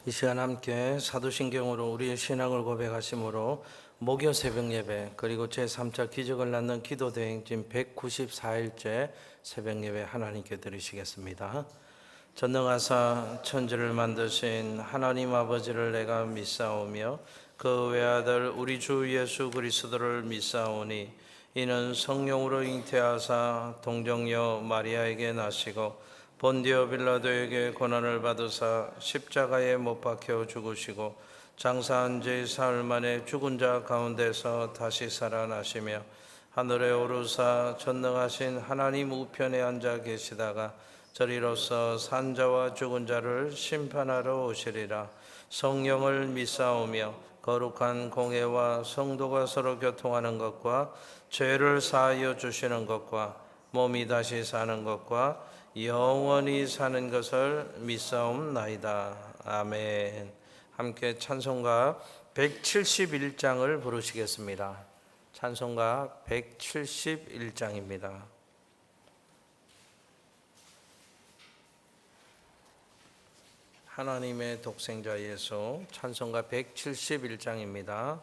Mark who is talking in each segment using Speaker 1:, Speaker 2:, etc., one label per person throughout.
Speaker 1: 이 시간 함께 사도신경으로 우리의 신앙을 고백하심으로 목요 새벽 예배 그리고 제3차 기적을 낳는 기도대행진 194일째 새벽 예배 하나님께 드리시겠습니다. 전능하사 천지를 만드신 하나님 아버지를 내가 믿사오며 그 외아들 우리 주 예수 그리스도를 믿사오니 이는 성령으로 잉태하사 동정녀 마리아에게 나시고 본디오 빌라도에게 고난을 받으사 십자가에 못 박혀 죽으시고 장사한 지 사흘 만에 죽은 자 가운데서 다시 살아나시며 하늘에 오르사 전능하신 하나님 우편에 앉아 계시다가 저리로서 산 자와 죽은 자를 심판하러 오시리라. 성령을 믿사오며 거룩한 공회와 성도가 서로 교통하는 것과 죄를 사하여 주시는 것과 몸이 다시 사는 것과 영원히 사는 것을 믿사옵나이다. 아멘. 함께 찬송가 171장을 부르시겠습니다. 찬송가 171장입니다. 하나님의 독생자 예수 찬송가 171장입니다.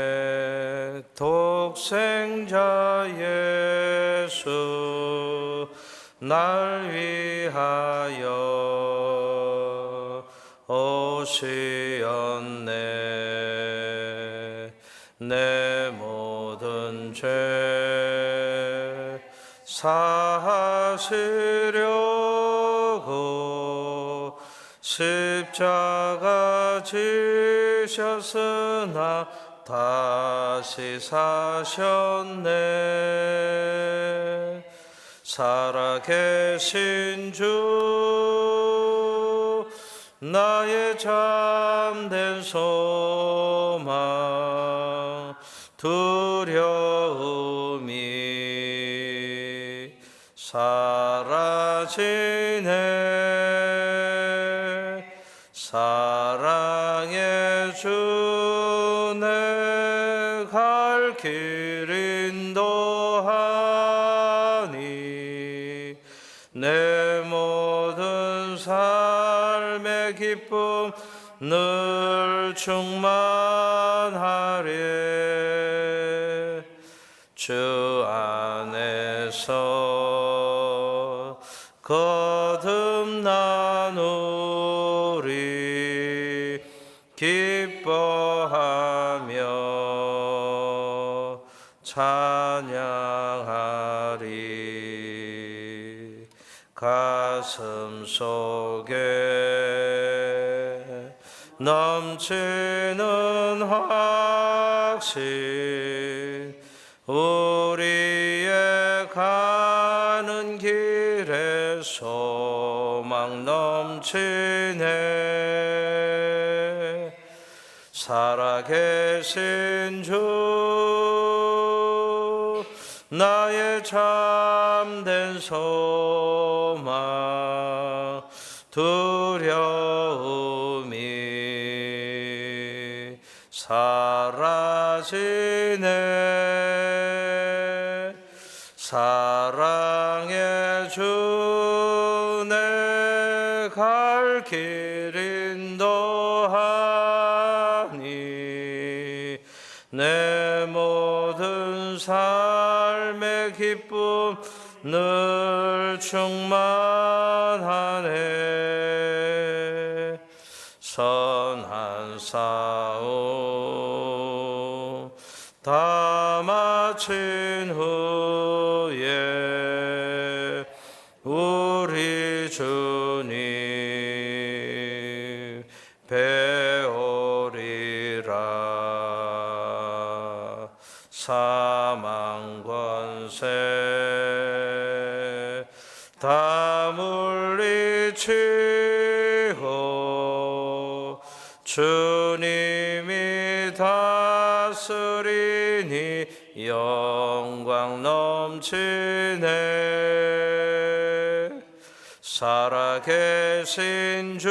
Speaker 1: 하나님의 독생자 예수 날 위하여 오시었네. 내 모든 죄 사하시려고 십자가 지셨으나 다시 사셨네. 살아계신 주 나의 참된 소망 두려움이 사라지네. 사랑의 주 내 갈 길 인도하니 내 모든 삶의 기쁨 늘 충만하리. 주 안에서 거듭나누리. 기뻐하며 찬양하리. 가슴 속에 넘치는 확신 우리의 가는 길에 소망 넘치네. 살아계신 주 나의 참된 소망 두려움이 사라지네. 사랑의 주 내 갈 길 인도하니 내 모든 삶의 기쁨 늘 충만하네. 선한 싸움 다 마친 후에 우리 주님 배우리라. 사망 권세 다 물리치고 주님이 다스리니 영광 넘치네. 살아계신 주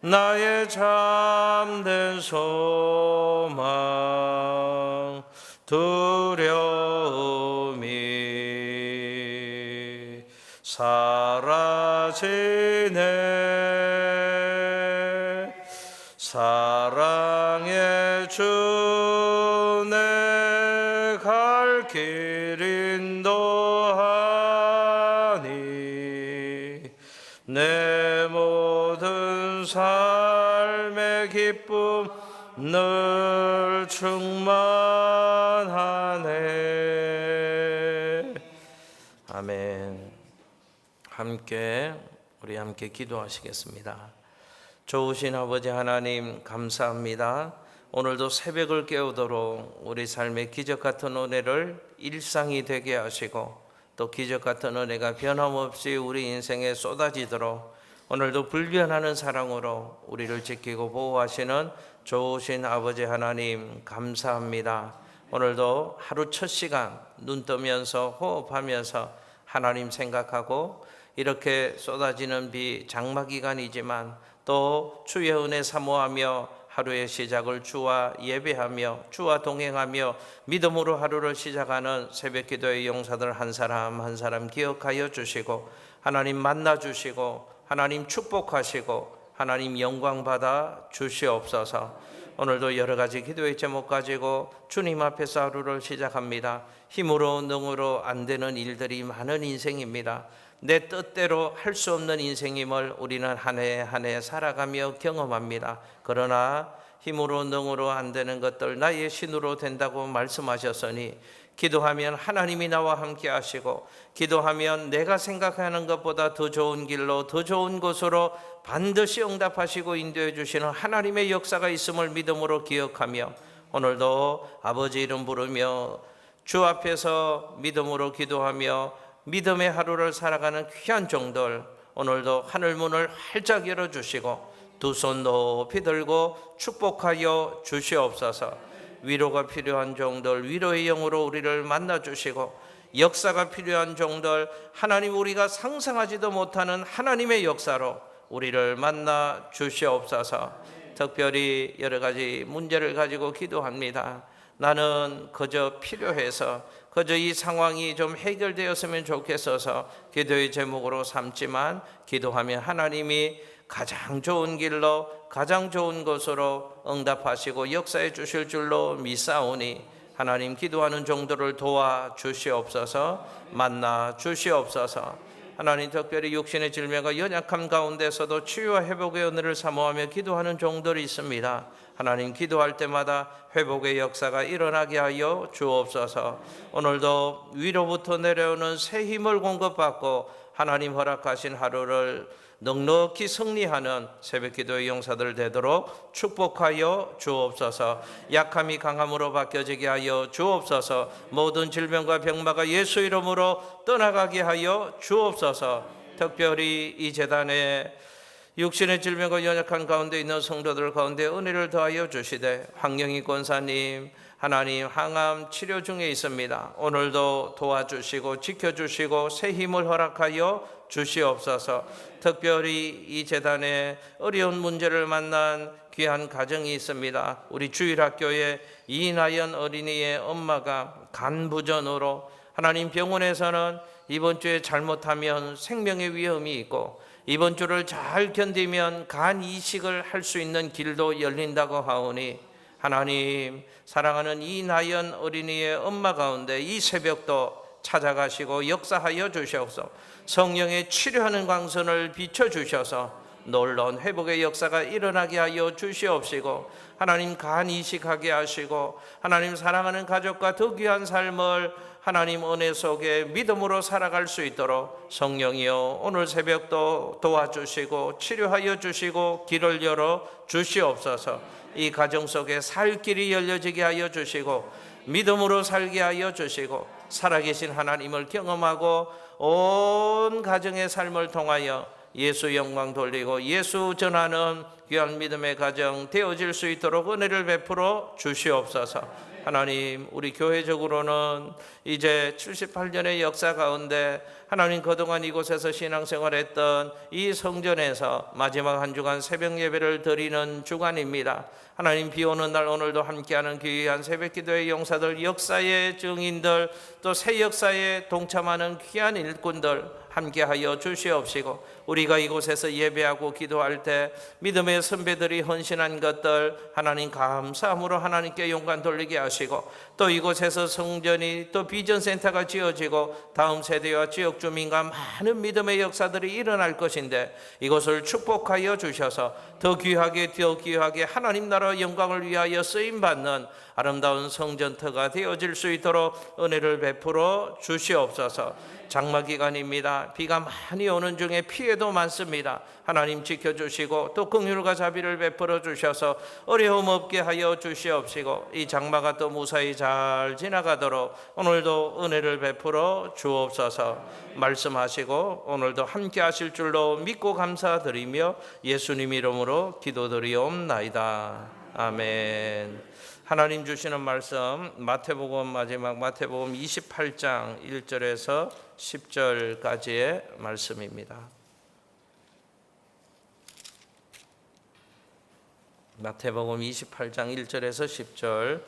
Speaker 1: 나의 참된 소망 두려움이 주 내 갈 길 인도하니 내 모든 삶의 기쁨 늘 충만하네. 아멘. 우리 함께 기도하시겠습니다. 좋으신 아버지 하나님, 감사합니다. 오늘도 새벽을 깨우도록 우리 삶의 기적 같은 은혜를 일상이 되게 하시고, 또 기적 같은 은혜가 변함없이 우리 인생에 쏟아지도록 오늘도 불변하는 사랑으로 우리를 지키고 보호하시는 좋으신 아버지 하나님, 감사합니다. 오늘도 하루 첫 시간 눈 뜨면서 호흡하면서 하나님 생각하고, 이렇게 쏟아지는 비 장마 기간이지만 또 주의 은혜 사모하며 하루의 시작을 주와 예배하며 주와 동행하며 믿음으로 하루를 시작하는 새벽기도의 용사들 한 사람 한 사람 기억하여 주시고, 하나님 만나 주시고, 하나님 축복하시고, 하나님 영광 받아 주시옵소서. 오늘도 여러 가지 기도의 제목 가지고 주님 앞에서 하루를 시작합니다. 힘으로 능으로 안 되는 일들이 많은 인생입니다. 내 뜻대로 할 수 없는 인생임을 우리는 한 해 한 해 살아가며 경험합니다. 그러나 힘으로 능으로 안 되는 것들 나의 신으로 된다고 말씀하셨으니, 기도하면 하나님이 나와 함께 하시고, 기도하면 내가 생각하는 것보다 더 좋은 길로 더 좋은 곳으로 반드시 응답하시고 인도해 주시는 하나님의 역사가 있음을 믿음으로 기억하며, 오늘도 아버지 이름 부르며 주 앞에서 믿음으로 기도하며 믿음의 하루를 살아가는 귀한 종들, 오늘도 하늘문을 활짝 열어주시고 두 손 높이 들고 축복하여 주시옵소서. 위로가 필요한 종들 위로의 영으로 우리를 만나주시고, 역사가 필요한 종들 하나님 우리가 상상하지도 못하는 하나님의 역사로 우리를 만나 주시옵소서. 특별히 여러 가지 문제를 가지고 기도합니다. 나는 그저 필요해서 그저 이 상황이 좀 해결되었으면 좋겠어서 기도의 제목으로 삼지만, 기도하면 하나님이 가장 좋은 길로 가장 좋은 곳으로 응답하시고 역사해 주실 줄로 믿사오니, 하나님 기도하는 종들을 도와 주시옵소서. 만나 주시옵소서. 하나님 특별히 육신의 질병과 연약함 가운데서도 치유와 회복의 은혜를 사모하며 기도하는 종들이 있습니다. 하나님 기도할 때마다 회복의 역사가 일어나게 하여 주옵소서. 오늘도 위로부터 내려오는 새 힘을 공급받고 하나님 허락하신 하루를 넉넉히 승리하는 새벽기도의 용사들 되도록 축복하여 주옵소서. 약함이 강함으로 바뀌어지게 하여 주옵소서. 모든 질병과 병마가 예수 이름으로 떠나가게 하여 주옵소서. 특별히 이 재단에 육신의 질병과 연약한 가운데 있는 성도들 가운데 은혜를 더하여 주시되, 황영희 권사님 하나님 항암 치료 중에 있습니다. 오늘도 도와주시고 지켜주시고 새 힘을 허락하여 주시옵소서. 특별히 이 재단에 어려운 문제를 만난 귀한 가정이 있습니다. 우리 주일학교에 이나연 어린이의 엄마가 간부전으로, 하나님 병원에서는 이번 주에 잘못하면 생명의 위험이 있고 이번 주를 잘 견디면 간 이식을 할 수 있는 길도 열린다고 하오니, 하나님 사랑하는 이나연 어린이의 엄마 가운데 이 새벽도 찾아가시고 역사하여 주시옵소서. 성령의 치료하는 광선을 비춰주셔서 놀라운 회복의 역사가 일어나게 하여 주시옵시고, 하나님 간 이식하게 하시고, 하나님 사랑하는 가족과 더 귀한 삶을 하나님 은혜 속에 믿음으로 살아갈 수 있도록 성령이여 오늘 새벽도 도와주시고 치료하여 주시고 길을 열어 주시옵소서. 이 가정 속에 살 길이 열려지게 하여 주시고 믿음으로 살게 하여 주시고, 살아계신 하나님을 경험하고 온 가정의 삶을 통하여 예수 영광 돌리고 예수 전하는 귀한 믿음의 가정 되어질 수 있도록 은혜를 베풀어 주시옵소서. 하나님 우리 교회적으로는 이제 78년의 역사 가운데 하나님 그동안 이곳에서 신앙생활했던 이 성전에서 마지막 한 주간 새벽 예배를 드리는 주간입니다. 하나님 비오는 날 오늘도 함께하는 귀한 새벽기도의 용사들, 역사의 증인들, 또 새 역사에 동참하는 귀한 일꾼들 함께하여 주시옵시고, 우리가 이곳에서 예배하고 기도할 때 믿음의 믿음의 선배들이 헌신한 것들 하나님 감사함으로 하나님께 영광 돌리게 하시고, 또 이곳에서 성전이 또 비전센터가 지어지고 다음 세대와 지역 주민과 많은 믿음의 역사들이 일어날 것인데, 이곳을 축복하여 주셔서 더 귀하게 하나님 나라 영광을 위하여 쓰임받는 아름다운 성전터가 되어질 수 있도록 은혜를 베풀어 주시옵소서. 장마 기간입니다. 비가 많이 오는 중에 피해도 많습니다. 하나님 지켜주시고 또 긍휼과 자비를 베풀어 주셔서 어려움 없게 하여 주시옵시고, 이 장마가 또 무사히 잘 지나가도록 오늘도 은혜를 베풀어 주옵소서. 말씀하시고 오늘도 함께 하실 줄로 믿고 감사드리며 예수님 이름으로 기도드리옵나이다. 아멘. 하나님 주시는 말씀 마태복음, 마지막 마태복음 28장 1절에서 10절까지의 말씀입니다. 마태복음 28장 1절에서 10절,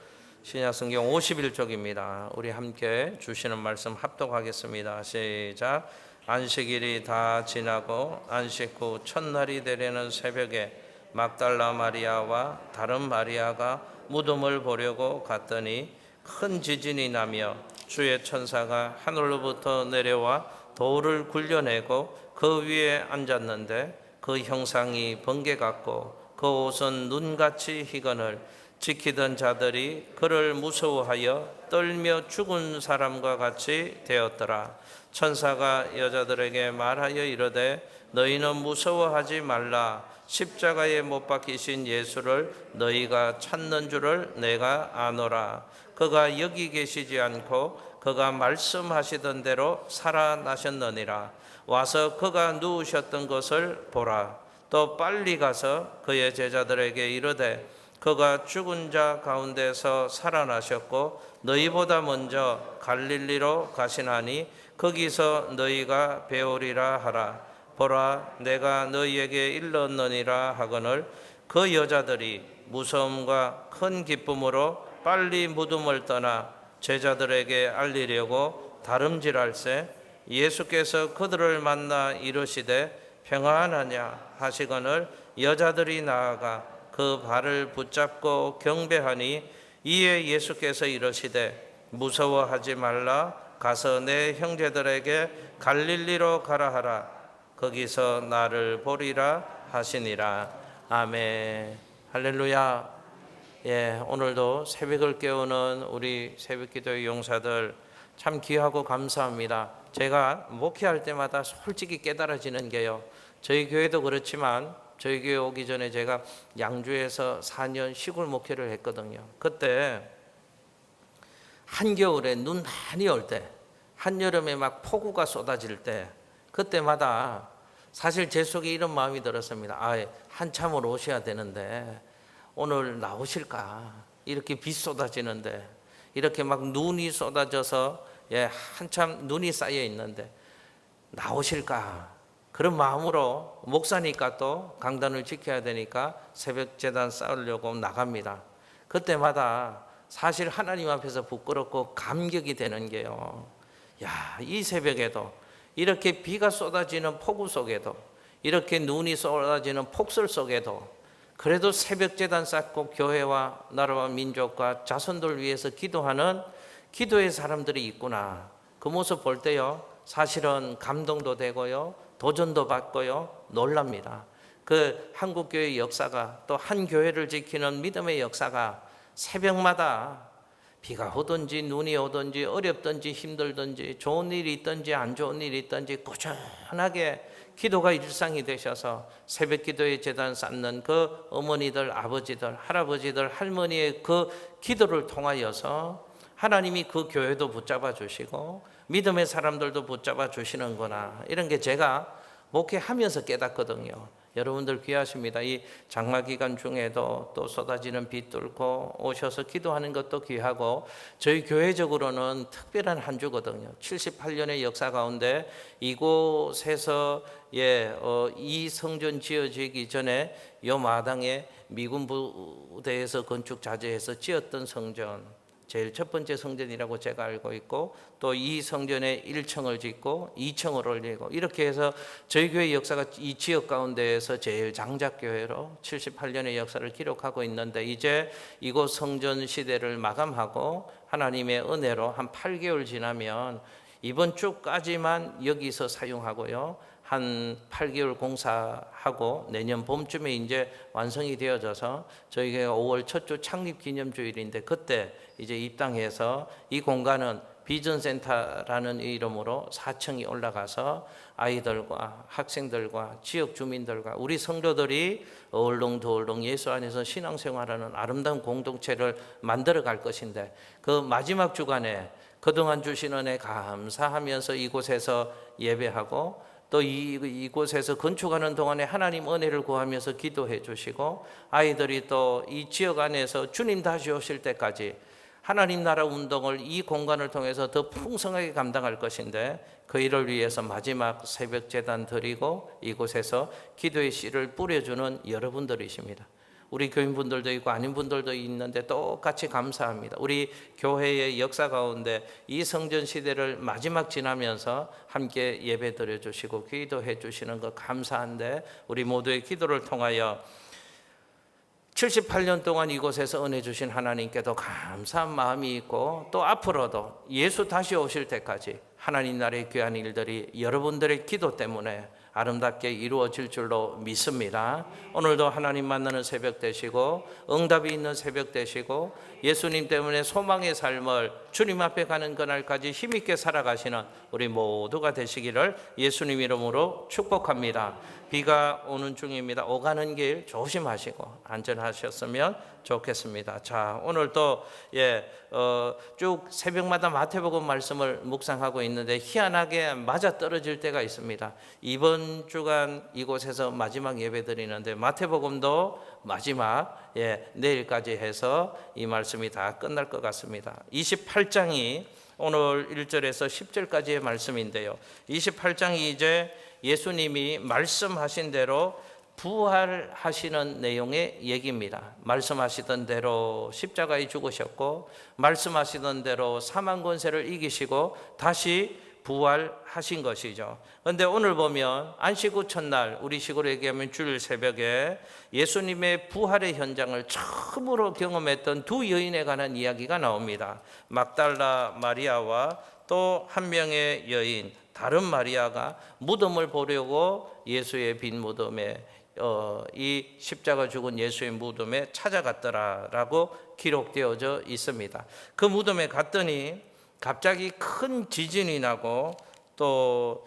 Speaker 1: 신약성경 51쪽입니다. 우리 함께 주시는 말씀 합독하겠습니다. 시작. 안식일이 다 지나고 안식 후 첫날이 되려는 새벽에 막달라 마리아와 다른 마리아가 무덤을 보려고 갔더니 큰 지진이 나며 주의 천사가 하늘로부터 내려와 돌을 굴려내고 그 위에 앉았는데, 그 형상이 번개 같고 그 옷은 눈같이 희건을 지키던 자들이 그를 무서워하여 떨며 죽은 사람과 같이 되었더라. 천사가 여자들에게 말하여 이르되 너희는 무서워하지 말라. 십자가에 못 박히신 예수를 너희가 찾는 줄을 내가 아노라. 그가 여기 계시지 않고 그가 말씀하시던 대로 살아나셨느니라. 와서 그가 누우셨던 것을 보라. 또 빨리 가서 그의 제자들에게 이르되 그가 죽은 자 가운데서 살아나셨고 너희보다 먼저 갈릴리로 가시나니 거기서 너희가 배우리라 하라. 보라, 내가 너희에게 일렀느니라 하거늘, 그 여자들이 무서움과 큰 기쁨으로 빨리 무덤을 떠나 제자들에게 알리려고 다름질할세, 예수께서 그들을 만나 이르시되 평안하냐 하시거늘, 여자들이 나아가 그 발을 붙잡고 경배하니, 이에 예수께서 이르시되 무서워하지 말라. 가서 내 형제들에게 갈릴리로 가라 하라. 거기서 나를 보리라 하시니라. 아멘. 할렐루야. 예, 오늘도 새벽을 깨우는 우리 새벽기도의 용사들 참 귀하고 감사합니다. 제가 목회할 때마다 솔직히 깨달아지는 게요, 저희 교회도 그렇지만 저희 교회 오기 전에 제가 양주에서 4년 시골 목회를 했거든요. 그때 한겨울에 눈 많이 올 때, 한여름에 막 폭우가 쏟아질 때, 그때마다 사실 제 속에 이런 마음이 들었습니다. 한참을 오셔야 되는데 오늘 나오실까? 이렇게 비 쏟아지는데, 이렇게 막 눈이 쏟아져서 한참 눈이 쌓여 있는데 나오실까? 그런 마음으로, 목사니까 또 강단을 지켜야 되니까 새벽 제단 쌓으려고 나갑니다. 그때마다 사실 하나님 앞에서 부끄럽고 감격이 되는 게요, 이 새벽에도 이렇게 비가 쏟아지는 폭우 속에도, 이렇게 눈이 쏟아지는 폭설 속에도 그래도 새벽 제단 쌓고 교회와 나라와 민족과 자손들 위해서 기도하는 기도의 사람들이 있구나. 그 모습 볼 때요, 사실은 감동도 되고요, 도전도 받고요, 놀랍니다. 그 한국교회의 역사가, 또 한 교회를 지키는 믿음의 역사가 새벽마다 비가 오든지 눈이 오든지 어렵든지 힘들든지 좋은 일이 있든지 안 좋은 일이 있든지 꾸준하게 기도가 일상이 되셔서 새벽 기도의 제단 쌓는 그 어머니들, 아버지들, 할아버지들, 할머니의 그 기도를 통하여서 하나님이 그 교회도 붙잡아 주시고 믿음의 사람들도 붙잡아 주시는구나, 이런 게 제가 목회하면서 깨닫거든요. 여러분들 귀하십니다. 이 장마 기간 중에도 또 쏟아지는 비 뚫고 오셔서 기도하는 것도 귀하고, 저희 교회적으로는 특별한 한 주거든요. 78년의 역사 가운데 이곳에서 이 성전 지어지기 전에 요 마당에 미군 부대에서 건축 자재해서 지었던 성전, 제일 첫 번째 성전이라고 제가 알고 있고, 또 이 성전에 1층을 짓고 2층을 올리고, 이렇게 해서 저희 교회 역사가 이 지역 가운데에서 제일 장작교회로 78년의 역사를 기록하고 있는데, 이제 이곳 성전 시대를 마감하고 하나님의 은혜로 한 8개월 지나면 이번 주까지만 여기서 사용하고요, 한 8개월 공사하고 내년 봄쯤에 이제 완성이 되어져서 저희가 5월 첫 주 창립 기념주일인데, 그때 이제 입당해서 이 공간은 비전센터라는 이름으로 4층이 올라가서 아이들과 학생들과 지역 주민들과 우리 성도들이 얼렁덜렁 예수 안에서 신앙생활하는 아름다운 공동체를 만들어 갈 것인데, 그 마지막 주간에 그동안 주신 은혜 감사하면서 이곳에서 예배하고, 또 이곳에서 건축하는 동안에 하나님 은혜를 구하면서 기도해 주시고, 아이들이 또 이 지역 안에서 주님 다시 오실 때까지 하나님 나라 운동을 이 공간을 통해서 더 풍성하게 감당할 것인데, 그 일을 위해서 마지막 새벽 제단 드리고 이곳에서 기도의 씨를 뿌려주는 여러분들이십니다. 우리 교인분들도 있고 아닌 분들도 있는데 똑같이 감사합니다. 우리 교회의 역사 가운데 이 성전 시대를 마지막 지나면서 함께 예배 드려주시고 기도해 주시는 것 감사한데, 우리 모두의 기도를 통하여 78년 동안 이곳에서 은혜 주신 하나님께도 감사한 마음이 있고, 또 앞으로도 예수 다시 오실 때까지 하나님 나라의 귀한 일들이 여러분들의 기도 때문에 아름답게 이루어질 줄로 믿습니다. 오늘도 하나님 만나는 새벽 되시고 응답이 있는 새벽 되시고, 예수님 때문에 소망의 삶을 주님 앞에 가는 그날까지 힘있게 살아가시는 우리 모두가 되시기를 예수님 이름으로 축복합니다. 비가 오는 중입니다. 오가는 길 조심하시고 안전하셨으면 좋겠습니다. 자, 오늘 또 쭉 새벽마다 마태복음 말씀을 묵상하고 있는데, 희한하게 맞아 떨어질 때가 있습니다. 이번 주간 이곳에서 마지막 예배 드리는데 마태복음도 마지막 내일까지 해서 이 말씀이 다 끝날 것 같습니다. 28장이 오늘 1절에서 10절까지의 말씀인데요, 28장이 이제 예수님이 말씀하신 대로 부활하시는 내용의 얘기입니다. 말씀하시던 대로 십자가에 죽으셨고, 말씀하시던 대로 사망 권세를 이기시고 다시 부활하신 것이죠. 그런데 오늘 보면 안식 후 첫날, 우리 식으로 얘기하면 주일 새벽에 예수님의 부활의 현장을 처음으로 경험했던 두 여인에 관한 이야기가 나옵니다. 막달라 마리아와 또 한 명의 여인, 다른 마리아가 무덤을 보려고 예수의 빈 무덤에 이 십자가 죽은 예수의 무덤에 찾아갔더라라고 기록되어져 있습니다. 그 무덤에 갔더니 갑자기 큰 지진이 나고, 또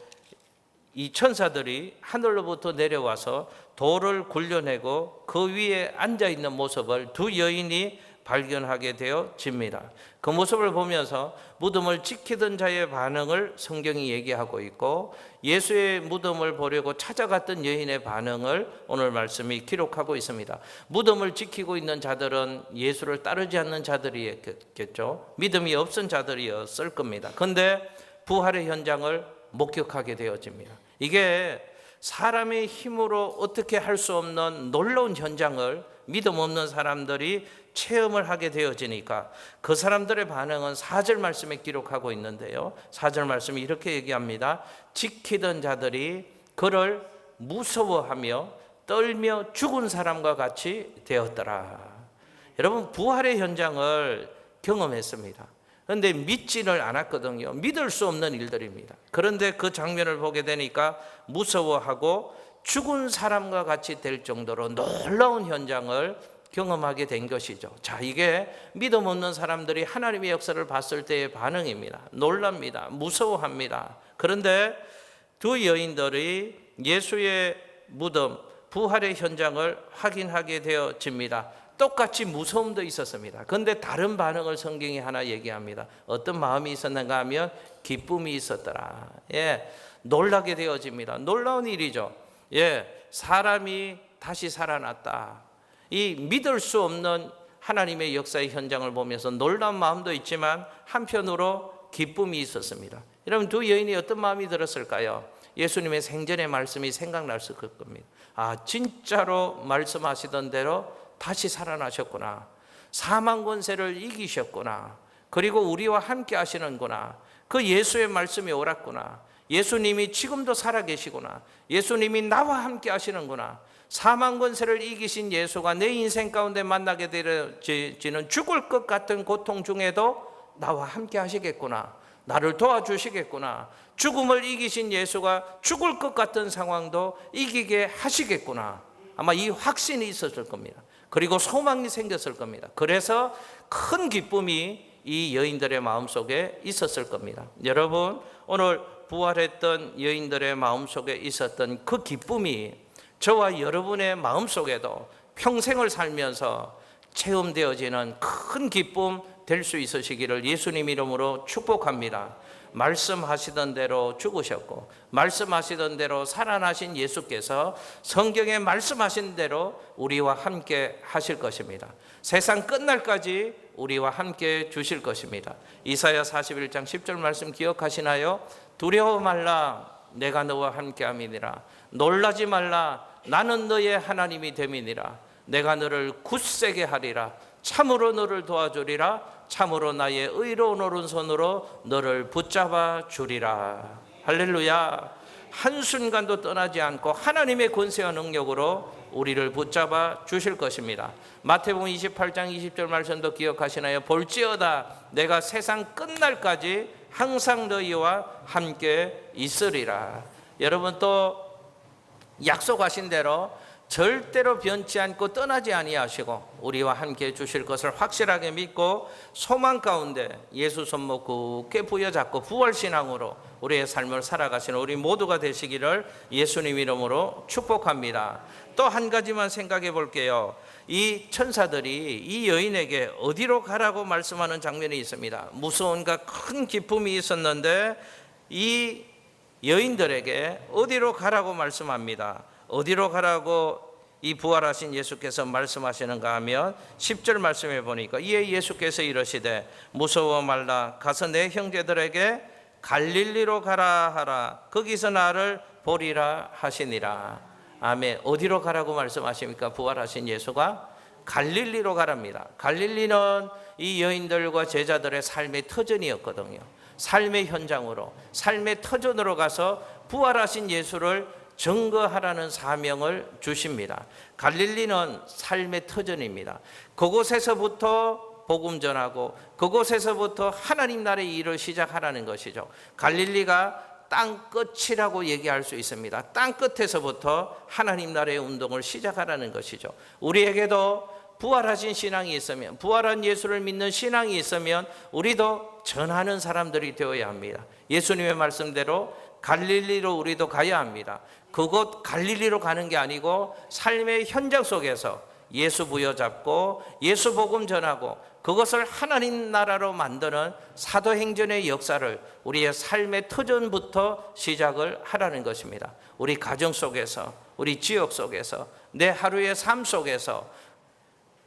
Speaker 1: 이 천사들이 하늘로부터 내려와서 돌을 굴려내고 그 위에 앉아 있는 모습을 두 여인이 발견하게 되어집니다. 그 모습을 보면서 무덤을 지키던 자의 반응을 성경이 얘기하고 있고, 예수의 무덤을 보려고 찾아갔던 여인의 반응을 오늘 말씀이 기록하고 있습니다. 무덤을 지키고 있는 자들은 예수를 따르지 않는 자들이겠죠. 믿음이 없은 자들이었을 겁니다. 그런데 부활의 현장을 목격하게 되어집니다. 이게 사람의 힘으로 어떻게 할 수 없는 놀라운 현장을 믿음 없는 사람들이 체험을 하게 되어지니까, 그 사람들의 반응은 4절 말씀에 기록하고 있는데요, 4절 말씀이 이렇게 얘기합니다. 지키던 자들이 그를 무서워하며 떨며 죽은 사람과 같이 되었더라. 여러분, 부활의 현장을 경험했습니다. 그런데 믿지를 않았거든요. 믿을 수 없는 일들입니다. 그런데 그 장면을 보게 되니까 무서워하고 죽은 사람과 같이 될 정도로 놀라운 현장을 경험하게 된 것이죠. 자, 이게 믿음 없는 사람들이 하나님의 역사를 봤을 때의 반응입니다. 놀랍니다. 무서워합니다. 그런데 두 여인들이 예수의 무덤, 부활의 현장을 확인하게 되어집니다. 똑같이 무서움도 있었습니다. 그런데 다른 반응을 성경이 하나 얘기합니다. 어떤 마음이 있었는가 하면 기쁨이 있었더라. 놀라게 되어집니다. 놀라운 일이죠. 사람이 다시 살아났다. 이 믿을 수 없는 하나님의 역사의 현장을 보면서 놀라운 마음도 있지만 한편으로 기쁨이 있었습니다. 여러분, 두 여인이 어떤 마음이 들었을까요? 예수님의 생전의 말씀이 생각났을 겁니다. 아, 진짜로 말씀하시던 대로 다시 살아나셨구나. 사망 권세를 이기셨구나. 그리고 우리와 함께 하시는구나. 그 예수의 말씀이 옳았구나. 예수님이 지금도 살아계시구나. 예수님이 나와 함께 하시는구나. 사망 권세를 이기신 예수가 내 인생 가운데 만나게 되어지는 죽을 것 같은 고통 중에도 나와 함께 하시겠구나. 나를 도와주시겠구나. 죽음을 이기신 예수가 죽을 것 같은 상황도 이기게 하시겠구나. 아마 이 확신이 있었을 겁니다. 그리고 소망이 생겼을 겁니다. 그래서 큰 기쁨이 이 여인들의 마음속에 있었을 겁니다. 여러분, 오늘 부활했던 여인들의 마음속에 있었던 그 기쁨이 저와 여러분의 마음속에도 평생을 살면서 체험되어지는 큰 기쁨 될 수 있으시기를 예수님 이름으로 축복합니다. 말씀하시던 대로 죽으셨고 말씀하시던 대로 살아나신 예수께서 성경에 말씀하신 대로 우리와 함께 하실 것입니다. 세상 끝날까지 우리와 함께 주실 것입니다. 이사야 41장 10절 말씀 기억하시나요? 두려워 말라, 내가 너와 함께 함이니라. 놀라지 말라, 나는 너의 하나님이 됨이니라. 내가 너를 굳세게 하리라. 참으로 너를 도와주리라. 참으로 나의 의로운 오른손으로 너를 붙잡아 주리라. 할렐루야. 한순간도 떠나지 않고 하나님의 권세와 능력으로 우리를 붙잡아 주실 것입니다. 마태복음 28장 20절 말씀도 기억하시나요? 볼지어다 내가 세상 끝날까지 항상 너희와 함께 있으리라. 여러분, 또 약속하신 대로 절대로 변치 않고 떠나지 아니하시고 우리와 함께 주실 것을 확실하게 믿고 소망 가운데 예수 손목 굳게 부여잡고 부활신앙으로 우리의 삶을 살아가시는 우리 모두가 되시기를 예수님 이름으로 축복합니다. 또 한 가지만 생각해 볼게요. 이 천사들이 이 여인에게 어디로 가라고 말씀하는 장면이 있습니다. 무서움과 큰 기쁨이 있었는데 이 여인들에게 어디로 가라고 말씀합니다. 어디로 가라고 이 부활하신 예수께서 말씀하시는가 하면 10절 말씀해 보니까 이에 예수께서 이르시되 무서워 말라, 가서 내 형제들에게 갈릴리로 가라 하라. 거기서 나를 보리라 하시니라. 아멘. 어디로 가라고 말씀하십니까? 부활하신 예수가 갈릴리로 가랍니다. 갈릴리는 이 여인들과 제자들의 삶의 터전이었거든요. 삶의 현장으로, 삶의 터전으로 가서 부활하신 예수를 증거하라는 사명을 주십니다. 갈릴리는 삶의 터전입니다. 그곳에서부터 복음 전하고 그곳에서부터 하나님 나라의 일을 시작하라는 것이죠. 갈릴리가 땅 끝이라고 얘기할 수 있습니다. 땅 끝에서부터 하나님 나라의 운동을 시작하라는 것이죠. 우리에게도 부활하신 신앙이 있으면, 부활한 예수를 믿는 신앙이 있으면 우리도 전하는 사람들이 되어야 합니다. 예수님의 말씀대로 갈릴리로 우리도 가야 합니다. 그곳 갈릴리로 가는 게 아니고 삶의 현장 속에서 예수 부여잡고 예수 복음 전하고 그것을 하나님 나라로 만드는 사도행전의 역사를 우리의 삶의 터전부터 시작을 하라는 것입니다. 우리 가정 속에서, 우리 지역 속에서, 내 하루의 삶 속에서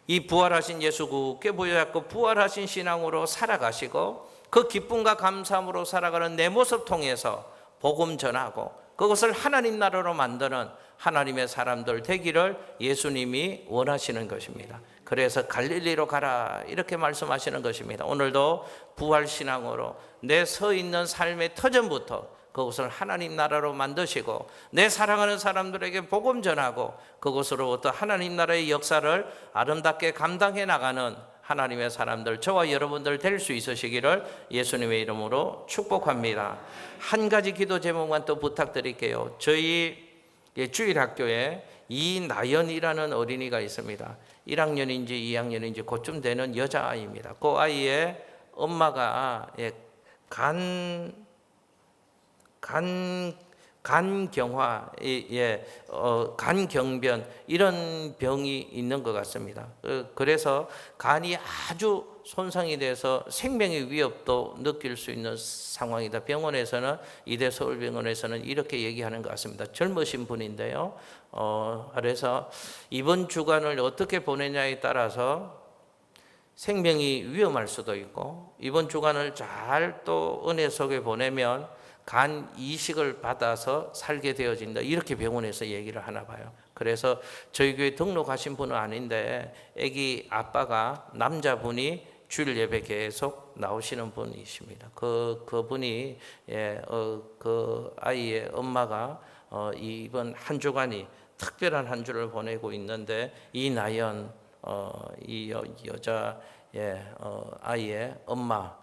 Speaker 1: 이 부활하신 예수 굳게 부여잡고 부활하신 신앙으로 살아가시고 그 기쁨과 감사함으로 살아가는 내 모습 통해서 복음 전하고 그것을 하나님 나라로 만드는 하나님의 사람들 되기를 예수님이 원하시는 것입니다. 그래서 갈릴리로 가라 이렇게 말씀하시는 것입니다. 오늘도 부활신앙으로 내 서 있는 삶의 터전부터 그것을 하나님 나라로 만드시고 내 사랑하는 사람들에게 복음 전하고 그것으로부터 하나님 나라의 역사를 아름답게 감당해 나가는 하나님의 사람들, 저와 여러분들 될 수 있으시기를 예수님의 이름으로 축복합니다. 한 가지 기도 제목만 또 부탁드릴게요. 저희 주일학교에 이나연이라는 어린이가 있습니다. 1학년인지 2학년인지 그쯤 되는 여자아이입니다. 그 아이의 엄마가 간경화, 간경변 이런 병이 있는 것 같습니다. 그래서 간이 아주 손상이 돼서 생명의 위협도 느낄 수 있는 상황이다. 병원에서는 이대 서울병원에서는 이렇게 얘기하는 것 같습니다. 젊으신 분인데요. 그래서 이번 주간을 어떻게 보내냐에 따라서 생명이 위험할 수도 있고 이번 주간을 잘 또 은혜 속에 보내면 간 이식을 받아서 살게 되어진다. 이렇게 병원에서 얘기를 하나 봐요. 그래서 저희 교회 등록하신 분은 아닌데 아기 아빠가 남자분이 주일 예배 계속 나오시는 분이십니다. 그분이 그 아이의 엄마가 이번 한 주간이 특별한 한 주를 보내고 있는데 이 나연 이 여자 아이의 엄마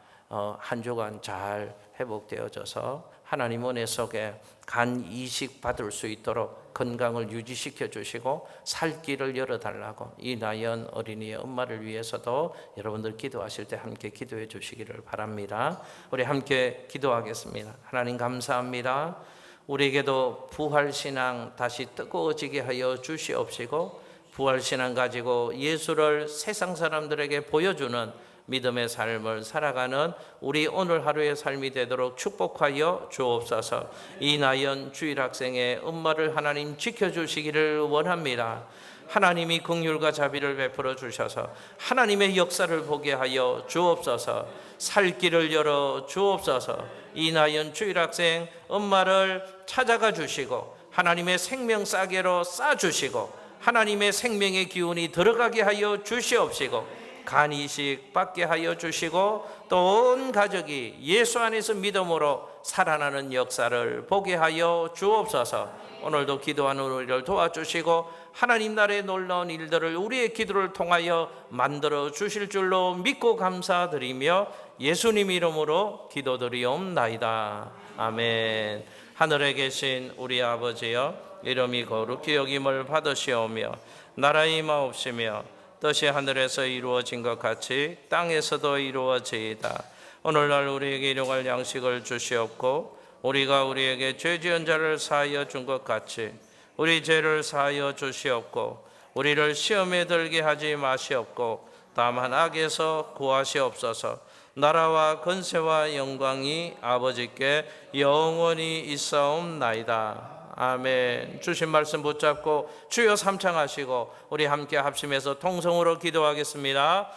Speaker 1: 한 주간 잘 회복되어져서 하나님 은혜 속에 간 이식 받을 수 있도록 건강을 유지시켜 주시고 살 길을 열어달라고 이 나연 어린이의 엄마를 위해서도 여러분들 기도하실 때 함께 기도해 주시기를 바랍니다. 우리 함께 기도하겠습니다. 하나님 감사합니다. 우리에게도 부활신앙 다시 뜨거워지게 하여 주시옵시고 부활신앙 가지고 예수를 세상 사람들에게 보여주는 믿음의 삶을 살아가는 우리 오늘 하루의 삶이 되도록 축복하여 주옵소서. 이나연 주일학생의 엄마를 하나님 지켜주시기를 원합니다. 하나님이 긍휼과 자비를 베풀어 주셔서 하나님의 역사를 보게 하여 주옵소서. 살 길을 열어 주옵소서. 이나연 주일학생 엄마를 찾아가 주시고 하나님의 생명 싸개로 싸주시고 하나님의 생명의 기운이 들어가게 하여 주시옵시고 간 이식 받게 하여 주시고 또 온 가족이 예수 안에서 믿음으로 살아나는 역사를 보게 하여 주옵소서. 오늘도 기도하는 우리를 도와주시고 하나님 나라의 놀라운 일들을 우리의 기도를 통하여 만들어 주실 줄로 믿고 감사드리며 예수님 이름으로 기도드리옵나이다. 아멘. 하늘에 계신 우리 아버지여, 이름이 거룩히 여김을 받으시오며 나라의 임하옵시며 뜻이 하늘에서 이루어진 것 같이 땅에서도 이루어지이다. 오늘날 우리에게 일용할 양식을 주시옵고 우리가 우리에게 죄 지은 자를 사하여 준 것 같이 우리 죄를 사하여 주시옵고 우리를 시험에 들게 하지 마시옵고 다만 악에서 구하시옵소서. 나라와 권세와 영광이 아버지께 영원히 있사옵나이다. 아멘. 주신 말씀 붙잡고 주여 삼창하시고 우리 함께 합심해서 통성으로 기도하겠습니다.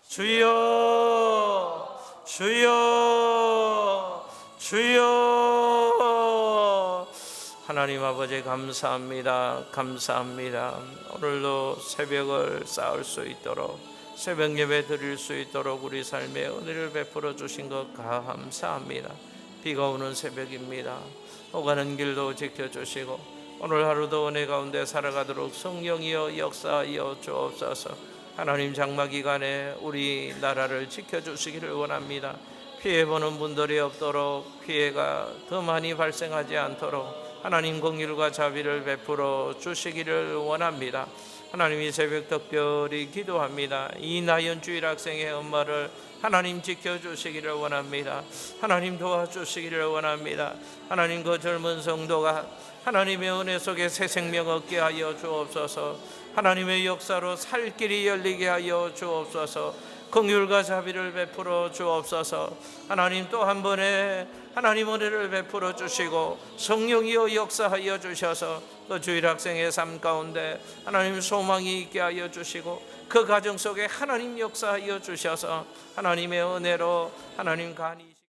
Speaker 1: 주여 주여 주여. 하나님 아버지 감사합니다. 감사합니다. 오늘도 새벽을 쌓을 수 있도록 새벽 예배 드릴 수 있도록 우리 삶에 은혜를 베풀어 주신 것 감사합니다. 비가 오는 새벽입니다. 오가는 길도 지켜주시고 오늘 하루도 은혜 가운데 살아가도록 성령이여 역사하여 주옵소서. 하나님 장마기간에 우리 나라를 지켜주시기를 원합니다. 피해보는 분들이 없도록 피해가 더 많이 발생하지 않도록 하나님 긍휼과 자비를 베풀어 주시기를 원합니다. 하나님이 새벽 특별히 기도합니다. 이나연 주일학생의 엄마를 하나님 지켜주시기를 원합니다. 하나님 도와주시기를 원합니다. 하나님 그 젊은 성도가 하나님의 은혜 속에 새 생명 얻게 하여 주옵소서. 하나님의 역사로 살 길이 열리게 하여 주옵소서. 긍휼과 자비를 베풀어 주옵소서. 하나님 또 한 번에 하나님 은혜를 베풀어 주시고 성령이여 역사하여 주셔서 그 주일학생의 삶 가운데 하나님 소망이 있게 하여 주시고 그 가정 속에 하나님 역사하여 주셔서 하나님의 은혜로 하나님 간이